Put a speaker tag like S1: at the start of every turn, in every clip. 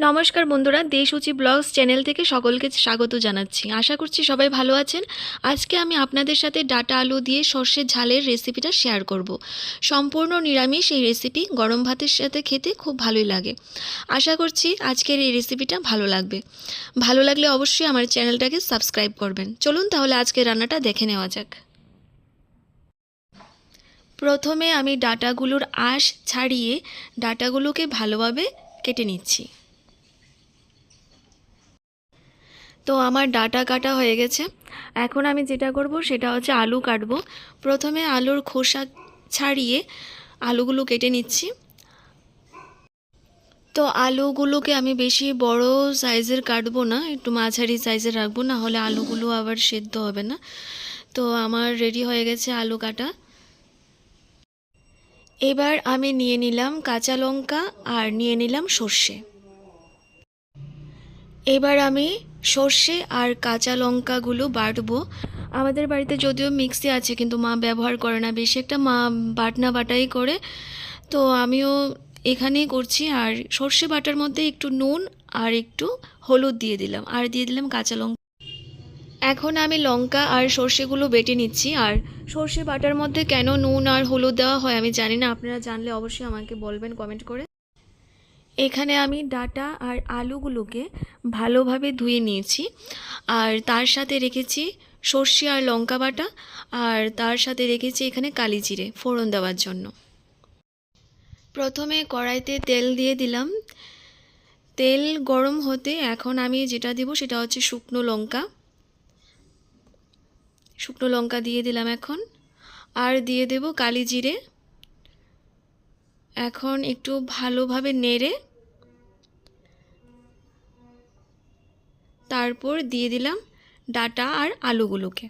S1: নমস্কার বন্ধুরা, দেশউচি blogs channel থেকে সকলকে স্বাগত জানাচ্ছি। আশা করছি সবাই ভালো আছেন। আজকে আমি আপনাদের সাথে ডাটা আলু দিয়ে সর্ষের ঝালের রেসিপিটা শেয়ার করব। সম্পূর্ণ নিরামিষ এই রেসিপি গরম ভাতের সাথে খেতে খুব ভালোই লাগে। আশা করছি আজকের এই রেসিপিটা ভালো লাগবে। ভালো লাগলে অবশ্যই আমার চ্যানেলটাকে সাবস্ক্রাইব করবেন। চলুন তাহলে আজকের রান্নাটা দেখে নেওয়া যাক। প্রথমে আমি ডাটাগুলোর আঁশ ছাড়িয়ে ডাটাগুলোকে ভালোভাবে কেটে নিচ্ছি। তো আমার ডাটা কাটা হয়ে গেছে। এখন আমি যেটা করব সেটা হচ্ছে আলু কাটবো। প্রথমে আলুর খোসা ছাড়িয়ে আলুগুলো কেটে নিচ্ছি। তো আলুগুলোকে আমি বেশি বড় সাইজের কাটবো না, একটু মাঝারি সাইজের রাখবো, না হলে আলুগুলো আবার সেদ্ধ হবে না। তো আমার রেডি হয়ে গেছে আলু কাটা। এবার আমি নিয়ে নিলাম কাঁচা লঙ্কা আর নিয়ে নিলাম সর্ষে। এবার আমি সর্ষে আর কাঁচা লঙ্কাগুলো বাটবো। আমাদের বাড়িতে যদিও মিক্সি আছে, কিন্তু মা ব্যবহার করে না বেশি একটা, মা বাটাই করে। তো আমিও এখানেই করছি। আর সর্ষে বাটার মধ্যে একটু নুন আর একটু হলুদ দিয়ে দিলাম, আর দিয়ে দিলাম কাঁচা লঙ্কা। এখন আমি লঙ্কা আর সর্ষেগুলো বেটে নিচ্ছি। আর সর্ষে বাটার মধ্যে কেন নুন আর হলুদ দেওয়া হয় আমি জানি না, আপনারা জানলে অবশ্যই আমাকে বলবেন কমেন্ট করে। এখানে আমি ডাটা আর আলুগুলোকে ভালোভাবে ধুয়ে নিয়েছি, আর তার সাথে রেখেছি সর্ষে আর লঙ্কা বাটা, আর তার সাথে রেখেছি এখানে কালি জিরে ফোড়ন দেওয়ার জন্য। প্রথমে কড়াইতে তেল দিয়ে দিলাম। তেল গরম হতে এখন আমি যেটা দিব সেটা হচ্ছে শুকনো লঙ্কা দিয়ে দিলাম এখন, আর দিয়ে দেব কালি জিরে। এখন একটু ভালোভাবে নেড়ে তারপর দিয়ে দিলাম ডাটা আর আলুগুলোকে।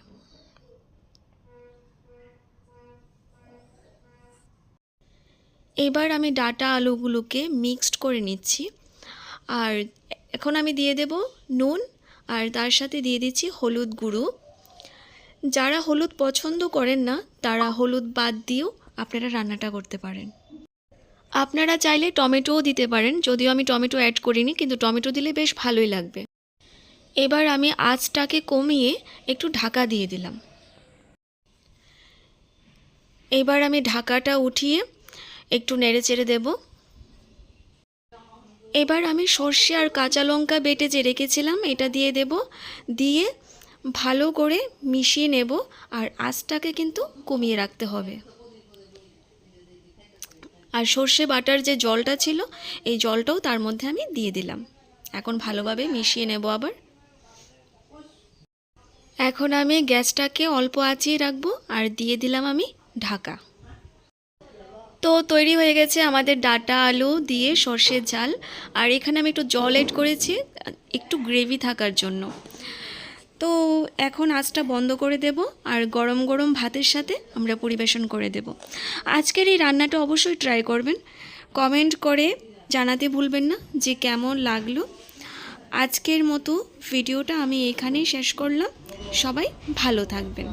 S1: এবার আমি ডাটা আলুগুলোকে মিক্সড করে নিচ্ছি। আর এখন আমি দিয়ে দেব নুন, আর তার সাথে দিয়ে দিচ্ছি হলুদ গুঁড়ো। যারা হলুদ পছন্দ করেন না তারা হলুদ বাদ দিয়েও আপনারা রান্নাটা করতে পারেন। আপনারা চাইলে টমেটোও দিতে পারেন, যদিও আমি টমেটো অ্যাড করিনি, কিন্তু টমেটো দিলে বেশ ভালোই লাগবে। এবার আমি আঁচটাকে কমিয়ে একটু ঢাকা দিয়ে দিলাম। এবার আমি ঢাকাটা উঠিয়ে একটু নেড়ে চেড়ে দেব। এবার আমি সর্ষে আর কাঁচা লঙ্কা বেটে যে রেখেছিলাম এটা দিয়ে দেব, দিয়ে ভালো করে মিশিয়ে নেব। আর আঁচটাকে কিন্তু কমিয়ে রাখতে হবে। আর সর্ষে বাটার যে জলটা ছিল এই জলটাও তার মধ্যে আমি দিয়ে দিলাম। এখন ভালোভাবে মিশিয়ে নেব আবার। এখন আমি গ্যাসটাকে অল্প আঁচিয়ে রাখবো, আর দিয়ে দিলাম আমি ঢাকা। তো তৈরি হয়ে গেছে আমাদের ডাটা আলু দিয়ে সর্ষের ঝাল। আর এখানে আমি একটু জল এড করেছি একটু গ্রেভি থাকার জন্য। তো এখন আঁচটা বন্ধ করে দেব, আর গরম গরম ভাতের সাথে আমরা পরিবেশন করে দেব। আজকের এই রান্নাটা অবশ্যই ট্রাই করবেন। কমেন্ট করে জানাতে ভুলবেন না যে কেমন লাগলো। আজকের মতো ভিডিওটা আমি এখানেই শেষ করলাম। সবাই ভালো থাকবেন।